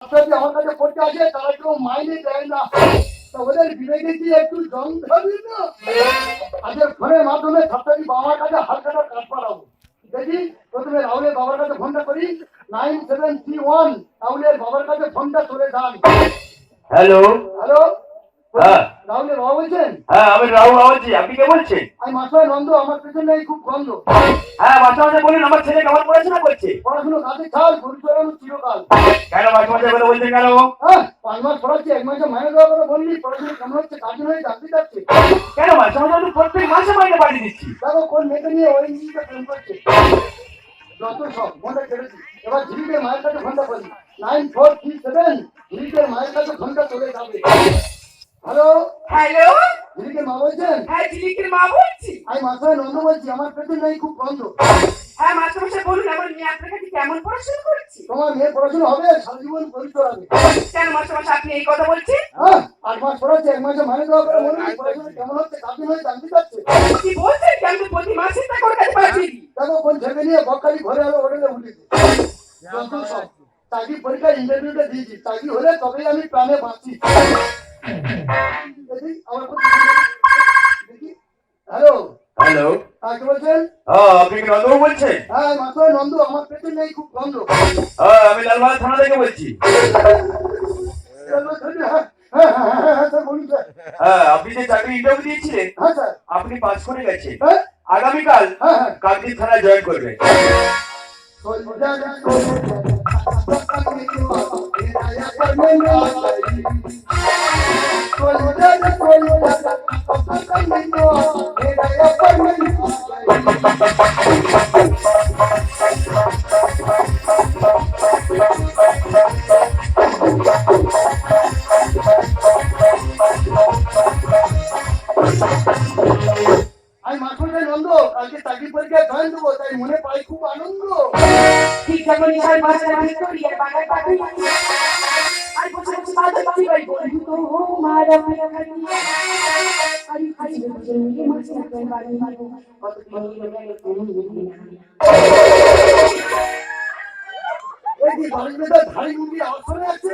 যদি আমার কাছে পড়তে আসে তারা কেউ মাইনে দেয় না, তো ওদের বিবেকে কি একটু জং ধরবি না? আজকের ফোনের মাধ্যমে ছাত্রী বাবার কাছে হাত কাটার কাজ পাঠাবো। দেখি প্রথমে রাহুলের বাবার কাছে ফোনটা করি। 9731 রাহুলের বাবার কাছে ফোনটা চলে যান। হ্যালো হ্যালো, হ্যাঁ রাহুলের বাবা বলছেন? হ্যাঁ আমি রাহুল বলছি, আপনি কে বলছেন? আমি মাস্টার নন্দ, আমার পেছনে খুব গন্ধ। হ্যাঁ মাঝে মাঝে বলুন, আমার ছেলে কেমন পড়াশোনা করছে? পড়াশুনো কাজে ছাল, গরু চড়ানো চিরকাল। কেন মাঝে মাঝে বলে বলছেন কেন? হ্যাঁ, 5 মাস পড়াচ্ছি, 1 মাসে মাইনে দেওয়া করে বললি পড়াশোনা কেমন হচ্ছে, কাজে হয়ে জানতে চাচ্ছে। কেন মাঝে মাঝে আমি প্রত্যেক মাসে মাইনে পাঠিয়ে দিচ্ছি। দেখো কোন মেয়েকে নিয়ে ওই জিনিসটা প্রেম করছে। যত সব মনে কেটেছি। এবার ঝিলিকের মায়ের কাছে ফোনটা করি। 9437 ঝিলিকের মায়ের কাছে ফোনটা চলে যাবে। হ্যালো, হ্যালো, ঝিলিকের মা বলছেন? হ্যাঁ ঝিলিকের মা বলছি। আমি মাস্টার নন্দ বলছি, আমার পেছনে খুব গন্ধ। হ্যাঁ মাস্টারমশাই বলুন, আমার মেয়ে আপনার কাছে কেমন পড়াশোনা করছে? তোমার মেয়ে পড়াশোনা হবে, সারা জীবন গরু চড়াবে। কেন মাস্টারমশাই আপনি এই কথা বলছেন? হ্যাঁ, 8 মাস পড়াচ্ছে, 1 মাসে মাইনে দেওয়া করে বললি পড়াশোনা কেমন হচ্ছে, কাজে হয়ে জানতে চাচ্ছে। কি বলছেন? কেন তো প্রতি মাসে টাকা ওর কাছে পাঠিয়ে দিই। দেখো কোন ছেলে নিয়ে বকখালি ঘরে আলো হোটেলে উঠেছে। যত সব চাকরি পরীক্ষা ইন্টারভিউটা দিয়েছি, চাকরি হলে তবেই আমি প্রাণে বাঁচি। দেখি আমার দেখি। হ্যালো, হ্যালো কে বলছেন? হ্যাঁ আপনি কি নন্দবাবু বলছেন? হ্যাঁ মাস্টার নন্দু, আমার পেছনে নেই খুব গন্ধ। হ্যাঁ আমি লালবাগ থানা থেকে বলছি। হ্যাঁ হ্যাঁ হ্যাঁ হ্যাঁ স্যার, বলুন স্যার। হ্যাঁ আপনি যে চাকরি ইন্টারভিউ দিয়েছিলেন হ্যাঁ স্যার। আপনি পাস করে গেছেন। হ্যাঁ আগামীকাল হ্যাঁ হ্যাঁ। কাকদ্বীপ থানায় জয়েন করবেন। আমি মাসুদের নন্দ, কালকে চাকরি পরীক্ষায় জয়েন দেবো, তাই মনে পাই খুব আনন্দ। ঠিক যখন ইহার মাস্টার ভিক্টোরিয়ার বাগান পাঠাই আর বসে বসে বাজার বাড়ি বাড়ি বন্ধু তো মারা মারা খালি আরে খালি বসে নিয়ে মাস্টার বাড়ি বাড়ি কত দিন গেল তুমি এই যে বাড়ির মেয়েটা ধাড়ি মুড়ি আওয়াজ করে আছে।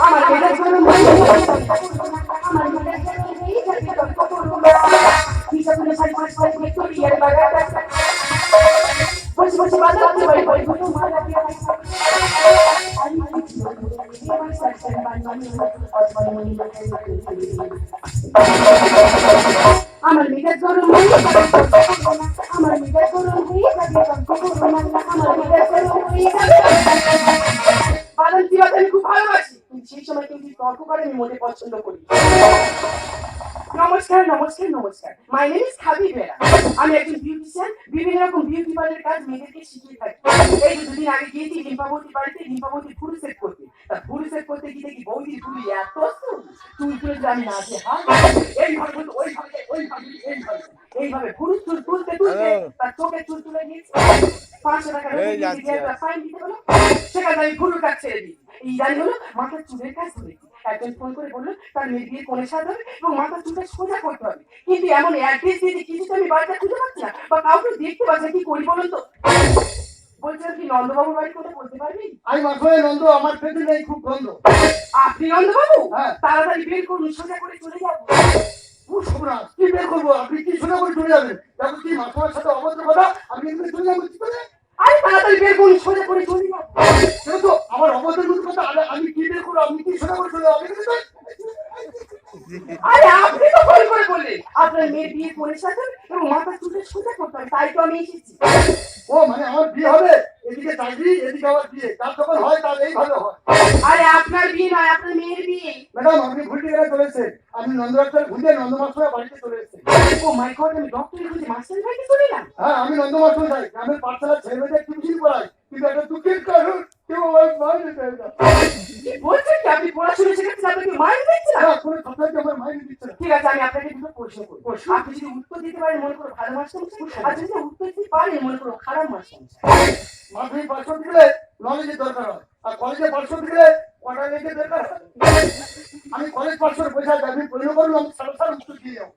আমার মেয়েটা ছোট আমার মেয়েটা এই যাচ্ছে কত রুমা ঠিক যখন সাড়ে 5 মাস ভিক্টোরিয়ার বাগান বসে বসে বাজার বাড়ি বাড়ি বন্ধু মারা খালি আমার মেয়েটা গরম হয়ে আমার মেয়েটা গরম হয়ে যাবে আমার মেয়েটা গরম হয়ে যাবে বাদল দিওয়াকে আমি খুব ভালোবাসি, কিন্তু সেই সময় কেউ যদি তর্ক করে আমি মোটে পছন্দ করি। নমস্কার নমস্কার নমস্কার, মাই নেম ইজ খাবি বেরা। আমি একজন বিউটিশিয়ান, বিভিন্ন রকম বিউটি পার্লারের কাজ মেয়েদেরকে শিখিয়ে থাকি। এই যে 2 দিন আগে গিয়েছি রিম্পাবতীর বাড়িতে রিম্পাবতীর ফুল সেট করতে। তা ফুল সেট করতে গিয়ে দেখি বৌদির ফুল এত চুল তুলে যে আমি নাচে হাত এইভাবে বলতো ওইভাবে এইভাবে ফুল চুল তুলতে তুলতে তার চোখে চুল তুলে দিয়েছে। 500 টাকা ফাইন দিতে হলো। সেখানে আমি ফুল কাজ ছেড়ে দিই। এই জানি হলো মাথার চুলের কাজ ধরেছি। একজন ফোন করে বললো তার মেয়ে বিয়ে কোণে সাজাবে হবে এবং মাথার চুলটা সোজা করতে হবে, কিন্তু এমন অ্যাড্রেস দিয়ে কিছু তো আমি বাড়িটা খুঁজে পাচ্ছি না বা কাউকে দেখতে পাচ্ছি না, কি করি বলুন তো? বলছিলাম কি নন্দবাবুর বাড়ি কোথায় বলতে পারবি? আমি মাসুদের নন্দ, আমার পেছনে খুব গন্ধ। আপনি নন্দবাবু? হ্যাঁ। তাড়াতাড়ি বের করুন, সোজা করে চলে যাবো। কি বের করবো? আপনি কি সোজা করে চলে যাবেন? দেখো কি মাসুদের সাথে অভদ্র কথা, আপনি এমনি চলে যাবেন কি করে? আরে তাড়াতাড়ি বের করুন, সোজা করে চলে যাবো। কিন্তু আমার অভদ্র কথা, আমি কি বের করবো? আপনি কি সোজা করে চলে যাবেন? আরে আপনি তো ফোন করে বললেন আপনার মেয়ের বিয়ে কোণে সাজাবে এবং মাথার চুলটা সোজা করতে হবে, তাই তো আমি এসেছি। ও মানে আমার বিয়ে হবে, এদিকে চাকরি এদিকে আমার বিয়ে, তার যখন হয় তার এইভাবে হয়। আরে আপনার বিয়ে নয়, আপনার মেয়ের বিয়ে। ম্যাডাম আপনি ভুল ঠিকানা চলেছেন, আমি নন্দ ডাক্তার খুঁজে নন্দ মাস্টার বাড়িতে চলে এসেছি। ও মাই গড, আমি ডক্টরের খুঁজে মাস্টারের বাড়িতে চলে এলাম। হ্যাঁ আমি নন্দ মাস্টার যাই, গ্রামের পাঠশালার ছেলেমেয়েদের টিউশন পড়াই, কিন্তু একটা দুঃখের কারণ কেউ আমার মাইনে দেয় না। কি বলছেন কি? আপনি পড়াশোনা শেখাচ্ছেন, আপনাকে মাইনে দিচ্ছে না? হ্যাঁ, কোনো ছাত্রকে আমার মাইনে দিচ্ছে না। ঠিক আছে, আমি আপনাকে দুটো প্রশ্ন করব। আপনি যদি উত্তর দিতে পারেন মনে করো ভালো মাস্টার, আর যদি উত্তর দিতে পারেন মনে করো খারাপ মাস্টার। মাধ্যমিক পাশ করতে গেলে নলেজের দরকার হয়, আর কলেজে পাশ করতে গেলে কটা লেগের দরকার হয়। আমি কলেজ পাশ করে পয়সা আমি পরিণত করলাম, আমি সারা উত্তর দিয়ে যাবো।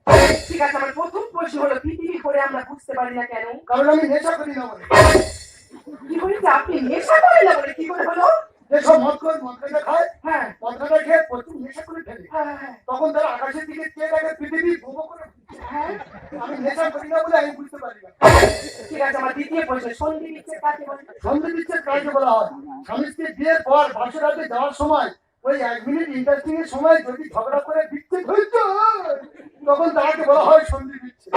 ঠিক আছে, আমার প্রথম প্রশ্ন হলো পৃথিবী করে আমরা বুঝতে পারি না কেন? কারণ আমি নেশা করি না বলে। কি বলেছে? আপনি নেশা করেন না বলে কি করে হলো? যেসব মদ করে খায় হ্যাঁ হ্যাঁ তখন তারা আকাশের দিকে চেয়ে দেখে পৃথিবী ভূম করে ঘুরছে। হ্যাঁ আমি নেশা করি না বলে আমি বুঝতে পারি না। ঠিক আছে আমার দ্বিতীয় প্রশ্ন সন্ধি বিচ্ছেদ কাকে বলে সন্ধি বিচ্ছেদ কাকে বলা হয়? স্বামী স্ত্রী বিয়ের পর বাসরাতে যাওয়ার সময় ওই 1 মিনিট ইন্টারেস্টিং এর সময় যদি ঝগড়া করে বিচ্ছেদ হয়েছে তখন তাকে বলা হয় সন্ধি বিচ্ছেদ।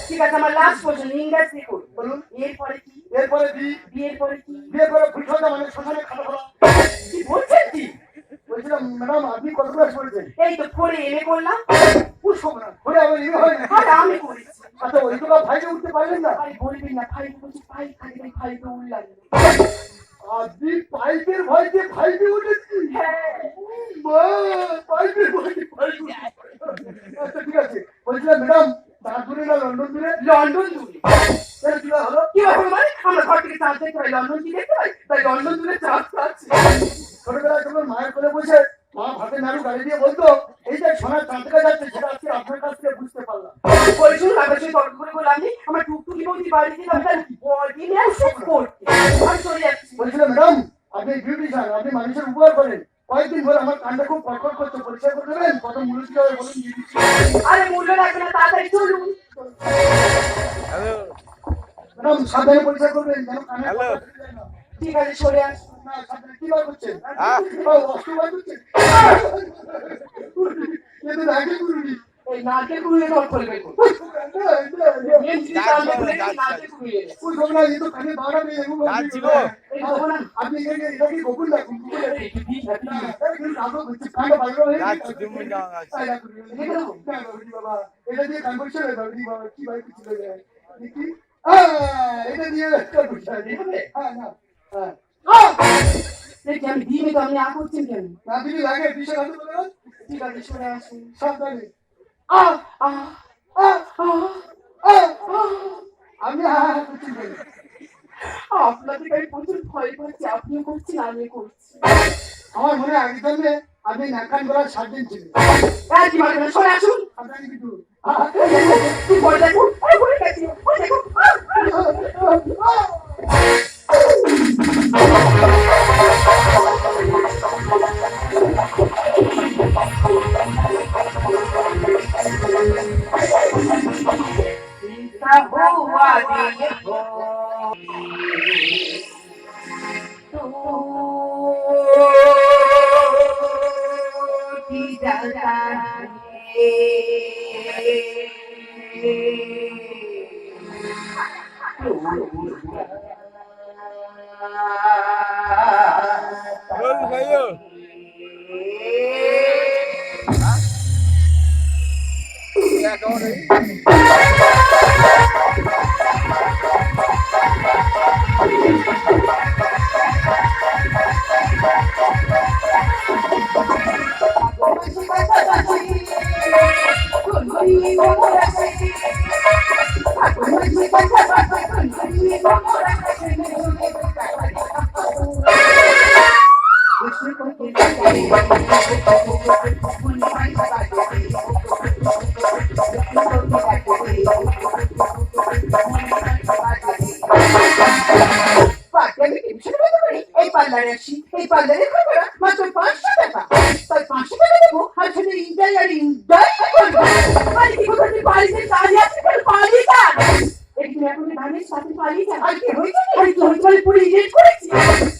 ঠিক আছে আমার লাস্ট প্রশ্ন ইংরেজি কোড বলুন। এরপরে কি এরপরে বিয়ের পরে কি বিয়ের পরে ফুলসজ্জা মানে শ্মশানে খাওয়া ফেলা। কি বলছেন কি বলছিলাম ম্যাডাম আপনি কত ক্লাস পড়েছেন? এই তো পরে এমএ করলাম পুষ্প না পরে আমার ইয়ে হয় না। আর আমি করেছি আচ্ছা ওইগুলো ভাইকে উঠতে পারলেন না? আরে বলবি না ভাই বলছি ভাই খালি ভাই তো উল্লাম আপনি পাইপের ভয়তে ভাইকে উঠেছি? হ্যাঁ মা, পাইপের ভয়তে ভাইকে উঠেছি। আচ্ছা ঠিক আছে বলছিলাম ম্যাডাম তার দূরে না লন্ডন দূরে? লন্ডন দূরে এর কি হলো? কি হবে মানে আমরা ঘর থেকে চাঁদ দেখতে পাই লন্ডন কি দেখতে পাই তাই লন্ডন দূরে চাঁদ পাচ্ছি ছোটবেলায় যখন মায়ের কোলে বসে মা ভাতে নাড়ু গাড়ি দিয়ে বলতো এই যে সোনার চাঁদটা যাচ্ছে সেটা আজকে আপনার কাছ থেকে বুঝতে পারলাম। বলছিল তারপর সেই তর্ক করে বললাম আমি আমার টুকটুকি বৌদি বাড়ি দিলাম তার বডি নিয়ে শুট করতে আমি চলে যাচ্ছি বলছিলাম ম্যাডাম আপনি বিউটিশিয়ান আপনি মানুষের উপকার করেন কয়েকদিন ধরে আমার কানটা খুব কটকট করছে পরিষ্কার করে দেবেন কত মূল্য কি হবে বলুন দিয়ে দিচ্ছি। আরে মূল্য রাখবে না তাড়াতাড়ি চলুন ম্যাডাম সাবধানে পরিষ্কার করবেন যেন কানে ঠিক আছে সরে আস না সাবধানে কি বার করছেন? অস্ত্র বার করছেন? কিন্তু আগে করুনি। এই নারকেল কুড়িয়ে ধর করবে ওই ঘটনা এই তো কানে বাড়া নেই এমন আপনি এটা কি গোকুল রাখুন এটা দিয়ে কান পরিষ্কার হয়ে যাবে বাবা কি ভাই কিছু দেখি এটা দিয়ে হ্যাঁ না হ্যাঁ আমি দিনে তো আমি আ করছেন কেন না দিদি লাগে বিষয় হাতে বলে ঠিক আছে সরে আসুন সাবধানে আহ আহ আহ আমি করছি বলি আপনাদের আমি প্রচুর ভয় পাচ্ছি আপনিও করছেন আমিও করছি আমার মনে হয় আগের জন্মে আপনি নাকান করার 7 দিন ছিলেন কি মানে সরে আসুন আপনাকে কিছু তুই বলে দেখুন বলে গেছি বলে দেখুন हुआ देखो टूटी जाता बोल भाइयों क्या कौन है এই পার্লারে খবর মাত্র 500 টাকা তাই 500 টাকা দেবো আর সেটা ইন্টাই আর ইন্টাই করবো মানে কি কথা তুই বাড়িতে কাজ আছে কেন পালিয়ে যা একদিন এখন ধানের সাথে পালিয়ে যা আর কি হয়েছে আর কি হয়েছে আমি পুলিশ রেড করেছি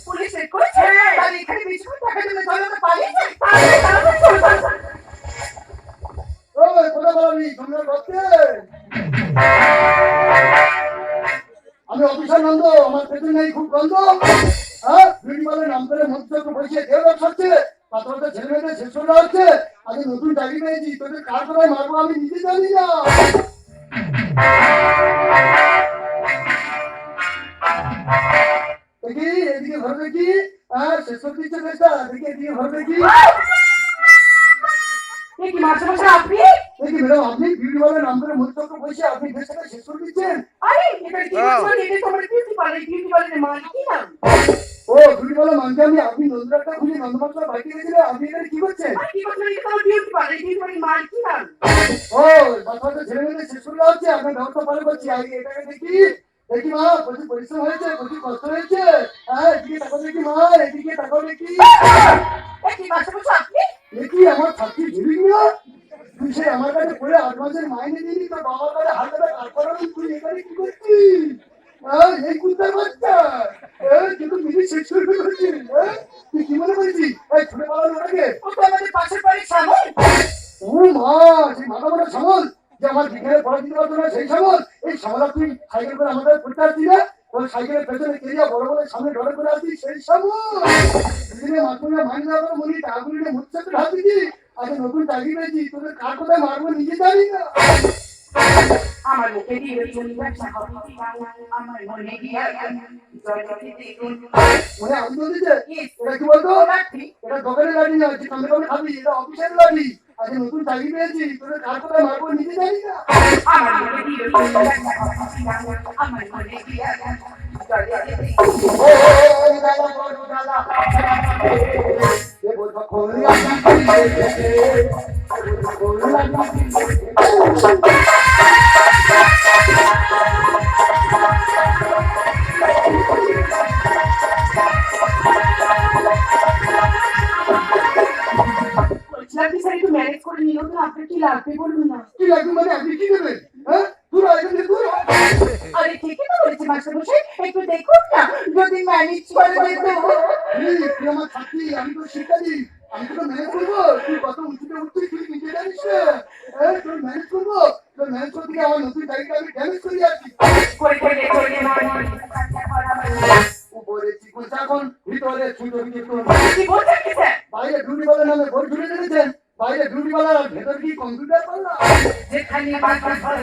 পুলিশ রেড করেছে তাহলে এখানে বেশি করে টাকা দিলে চলো তো পালিয়ে যা তাড়াতাড়ি চলো ওই কথা বলবি তোমরা করতে আমি অফিসার নন্দ আমার পেছনে নেই খুব গন্ধ হ্যাঁ বিউটি পার্লার নাম করে মধ্যে বসে দেড় লাখ হচ্ছে পাত্রতে ছেলে মেয়েদের শেষ করা হচ্ছে আমি নতুন চাকরি পেয়েছি তোদের কার করে মারবো আমি নিজে জানি না দেখি এদিকে ঘর দেখি শেষ করতে ইচ্ছে চেষ্টা দেখি এদিকে ঘর দেখি কি মাসে মাসে আপনি দেখি ম্যাডাম আপনি বিউটি পার্লার নাম করে মধ্যে বসে আপনি দেশটাকে শেষ করে দিচ্ছেন আরে এটা কি বলছেন এটা তোমার বিউটি পার্লারের মালিক কি নাম ও বিউটি পার্লার মানতে আপনি নন্দরাটা খুঁজে নন্দমাত্রা বাইকে গেছিলেন আপনি এখানে কি করছেন কি করছেন এটা তোমার বিউটি পার্লারের মালিক কি নাম ও বাচ্চাদের ছেলে মেয়েদের শেষ করে হচ্ছে আপনার ব্যবস্থা পালন করছি আগে এটাকে দেখি দেখি মা প্রচুর পরিশ্রম হয়েছে প্রচুর কষ্ট হয়েছে হ্যাঁ এদিকে তাকাও দেখি মা এদিকে তাকাও দেখি কি মাসে মাসে আপনি দেখি কি আমার ছাত্রী ঝুলি না? তুই সে আমার কাছে পড়ে 8 মাসের মাইনে দিলি, তোর বাবার কাছে হাত ধরে কাজ করাবি, তুই এখানে কি করছিস? এই কুত্তার বাচ্চা, তুই তো মিলি শেষ করে ফেলেছিস। তুই কি মনে করছিস এই ছুটে পালানো ওটাকে? ও তো আমাদের পাশের বাড়ির সামন। ও মা, সেই মাথা মোটা সামল যে আমার বিকেলে পড়া দিতে পারতো না, সেই সামল। এই সামলা তুই সাইকেল করে আমাদের পড়তে আসছিস না? তোর সাইকেলের পেছনে কেরিয়া বড় বড় সামনে ডরে করে আসছিস, সেই সামল। দুদিনে মাথুরে মাইনে দেওয়ার পর মনে টাগুলিনে মুচ্ছে তো ঢাল দিচ্ছি। আগে নতুন চাকরি পেয়েছি, তোদের কার কোথায় মারবো নিজে জানি না। আমার মুখে দিয়ে ব্যবসা হবে, আমার মনে দিয়ে জগতে দেখুন। মনে আনন্দ দিচ্ছে। এটা কি বলতো? এটা দোকানের গাড়ি না, যে কামে কামে খাবি, এটা অফিসের গাড়ি। আগে নতুন চাকরি পেয়েছি, তোদের কার কোথায় মারবো নিজে জানি না। আমার মনে দিয়ে ব্যবসা হবে, আমার মনে দিয়ে জগতে দেখুন। বলছিলাম কি স্যার একটু ম্যানেজ করে নিল তো, আপনার কি লাগবে বলুন না। কি লাগবে মানে? আপনি কি দেবেন? দূর এখান থেকে দূর। আরে ঠিকই তো বলেছে মাস্টারমশাই, একটু দেখুন না যদি ম্যানেজ করে দিত। তুই আমার ছাত্রী, আমি তো শিক্ষার্থী, আমি তোকে ম্যানেজ করবো। তুই কত উঁচুতে উঠছিস তুই নিজে জানিস না। তোর ম্যানেজ করবো, তোর ম্যানেজ করতে গিয়ে আমার নতুন চাকরিটা আমি ড্যামেজ করে যাচ্ছি। উপরে চিকন চাকন, ভিতরে ছুটো বিচুন। কি বলছেন কি স্যার? বাইরে ডিউটিওয়ালার নামে বোর্ড ঝুলে রেখেছেন, বাইরে ডিউটিওয়ালার আর ভেতর কি কম্পিউটার পাল্লা? যেখানে বাসা হয়,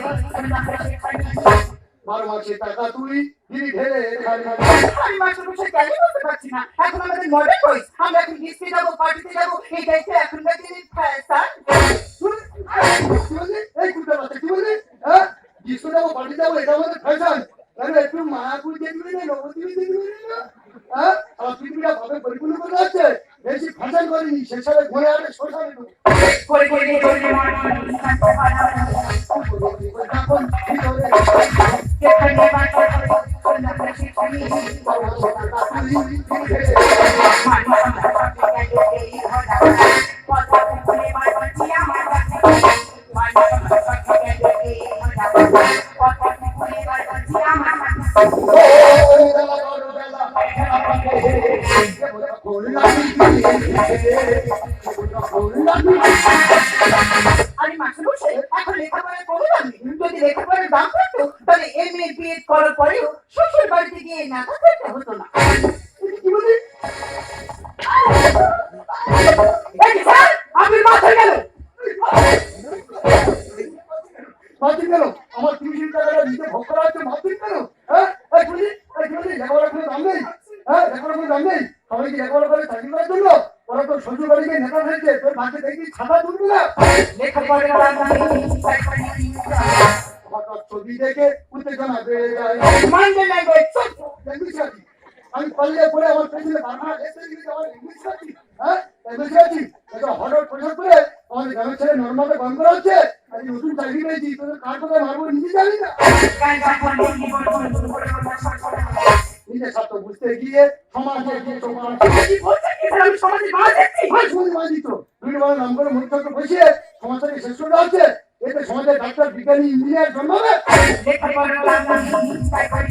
12 মাসে টাকা তুই দিলি ঢেলে খালি খালি। আমি মাস্টারমশাই কেন বুঝতে পারছি না। এখন আমাদের মডার্ন বয়স, আমরা এখন ডিস্কে যাবো, পার্টিতে যাবো, এটাই তো এখনকার দিনের ফ্যাশন। কি বললি? এই কুত্তা বাচ্চা কি বললি? ডিস্কো যাবো, পার্টি যাবো, এটা আমাদের ফ্যাশন। আরে একটু মায়াপুর দেখবি না, নবদ্বীপে দেখবি না? আর পৃথিবীটা ভাবে পরিপূর্ণ করে যাচ্ছে। বেশি ফ্যাশন করিনি, শেষে ঘুরে আসে শ্মশানে ঢুকে। এখন ভিতরে যেখানে বাসা হয়, টাকা তুই দিলি ঢেলে। আরে মাস্টারমশাই, এখন লেখাপড়ার কোনো দাম নেই। যদি লেখাপড়ার দাম থাকতো তাহলে এমএ বিএড করার পরেও শ্বশুর বাড়িতে গিয়ে নাকা করতে হতো না। কি বলি? এই স্যার, আপনি মাথা গেল। মারছিস কেন? আমার টিউশন টাকাটা নিতে ভোগ করা হচ্ছে, মারছিস কেন? এই বলি, লেখাপড়ার কোনো দাম নেই? লেখাপড়ার কোনো দাম নেই? সবাই কি লেখাপড়া করে চাকরি করার জন্য? ওরা তো শ্বশুর বাড়িতে নেতা হয়েছে, তোর ভাগ্যে দেখবি ছাতা তুলবে না। লেখাপড়ার দাম নেই, হঠাৎ ছবি দেখে উত্তেজনা বেড়ে যায়। Mind language. ইংলিশ আছি, আমি কলেজে পড়ে আমার পেছনে বাংলা লেখতে গেলে আমার ইংলিশ আছি। ইংলিশ আছি, এটা হঠাৎ পোশাক করে আমাদের গ্রামের ছেলে নর্মালে গম করা হচ্ছে। আজ নতুন চাকরি পেয়েছি, তোদের কার কোথায় মারবো নিজে জানি না। নিজের স্বার্থ বুঝতে গিয়ে সমাজে গিয়ে তোমার কি বলছেন কি স্যার? আমি সমাজে বাধা দিচ্ছি। সমাজ মারা দিত দুর্নীতিবাদের নাম করে মুখ্যমন্ত্রী বসিয়ে সমাজটাকে শেষ করে দেওয়া হচ্ছে। এতে সমাজের ডাক্তার, বিজ্ঞানী, ইঞ্জিনিয়ার জন্মাবে। লেখাপড়ার দাম নেই, তাই করে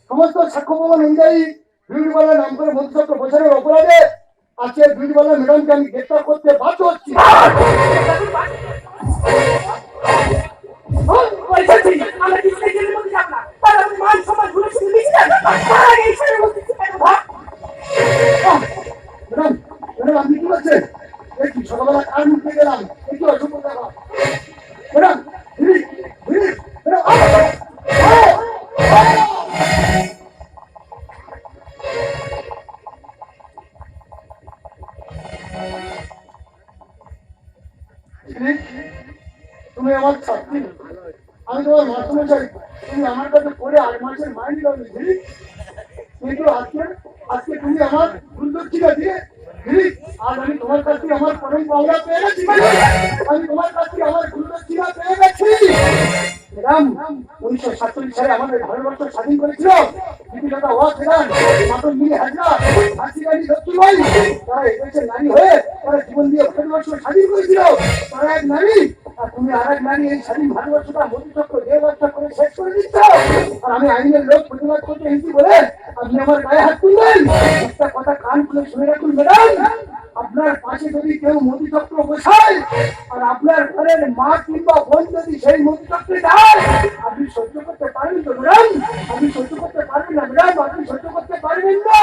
সমস্ত সাক্ষ্য প্রমাণ অনুযায়ী বিউটিওয়ালার নাম করে মধ্যস্থ বছরের অপরাধে আজকে বিউটিওয়ালা ম্যাডামকে আমি গ্রেপ্তার করতে বাধ্য হচ্ছি। আমরা কিছু জেলের মধ্যে যাব না, তার আপনি মান সমাজ ঘুরে শুধু বেশি যান। এই ছেলের মধ্যে ম্যাডাম, ম্যাডাম আপনি কি বলছেন? একটু সকালবেলা কার মুখে গেলাম, একটু অসুখ দেখা। ম্যাডাম তুমি আমার ছাত্রী, আমি তোমার মাস্টারমশাই। তুমি আমার কাছে পড়ে 8 মাসের মাইনে দাও ঝিলিক। কিন্তু আজকে আজকে তুমি আমার গুরুদক্ষিণা দিয়ে ঝিলিক, আজ আমি তোমার কাছ থেকে আমার পরম পাওনা পেয়ে গেছি। আমি তোমার কাছ থেকে আমার গুরুদক্ষিণা পেয়ে গেছি। ম্যাডাম, 1947 সালে আমাদের ভারতবর্ষ স্বাধীন করেছিল বিপিলতা ওয়াজ ম্যাডাম, মাতন মিলি হাজরা, ঝাঁসি রানী লক্ষ্মীবাই, তারা এদেশের নারী হয়ে তারা জীবন দিয়ে ভারতবর্ষ স্বাধীন করেছিল। তারা এক নারী, আর তুমি আর এক নারী। এই স্বাধীন ভারতবর্ষটা মধ্যচক্র দেড় ব্যবসা করে শেষ করে দিচ্ছ। আর আমি আইনের লোক প্রতিবাদ করতে এসেছি বলে আপনি আমার গায়ে হাত তুললেন। একটা কথা কান খুলে শুনে রাখুন ম্যাডাম, আপনার পাশে যদি কেউ মধুচক্র বসায় আর আপনার ঘরের মা কিংবা বোন যদি সেই মধুচক্রে যায়, আপনি সহ্য করতে পারবেন তো ম্যাডাম? আপনি সহ্য করতে পারবেন না ম্যাডাম? আপনি সহ্য করতে পারবেন না?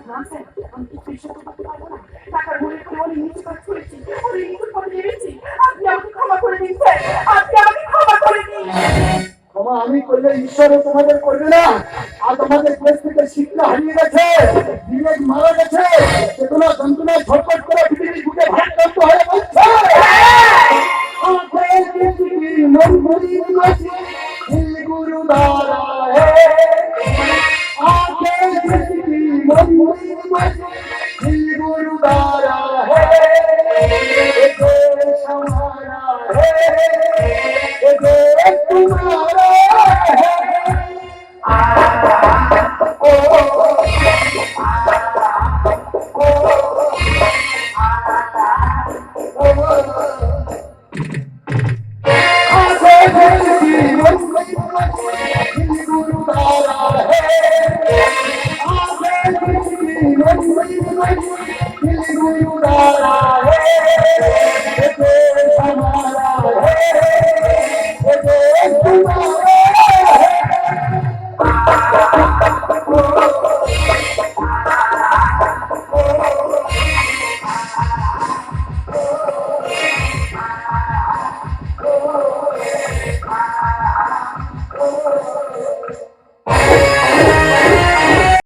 না স্যার, আমি কিছু সহ্য করতে পারবো না। টাকার মনে করে অনেক নিচু কাজ করেছি, অনেক নিচু করে ভেবেছি। আপনি আমাকে ক্ষমা করে দিন স্যার, আপনি আমাকে ক্ষমা করে দিন। ক্ষমা আমি করলে ঈশ্বরও তোমাদের করবে না। আর তোমাদের দেশ থেকে শিক্ষা হারিয়ে গেছে, বিবেক মারা গেছে, চেতনা যন্ত্রণায় ছটফট করে পৃথিবীর বুকে ভারতবর্ষ হয়ে বলছে। মন ভরি গেছে গুরু দ্বারা হে, आके जिसकी मन भरी गेছে गुरु द्वारा है, ये देश हमारा है, ये देश तुम्हारा है। ओ आके जिसकी मन भरी गेছে गुरु द्वारा है, आके जिसकी मन भरी गेছে गुरु द्वारा है।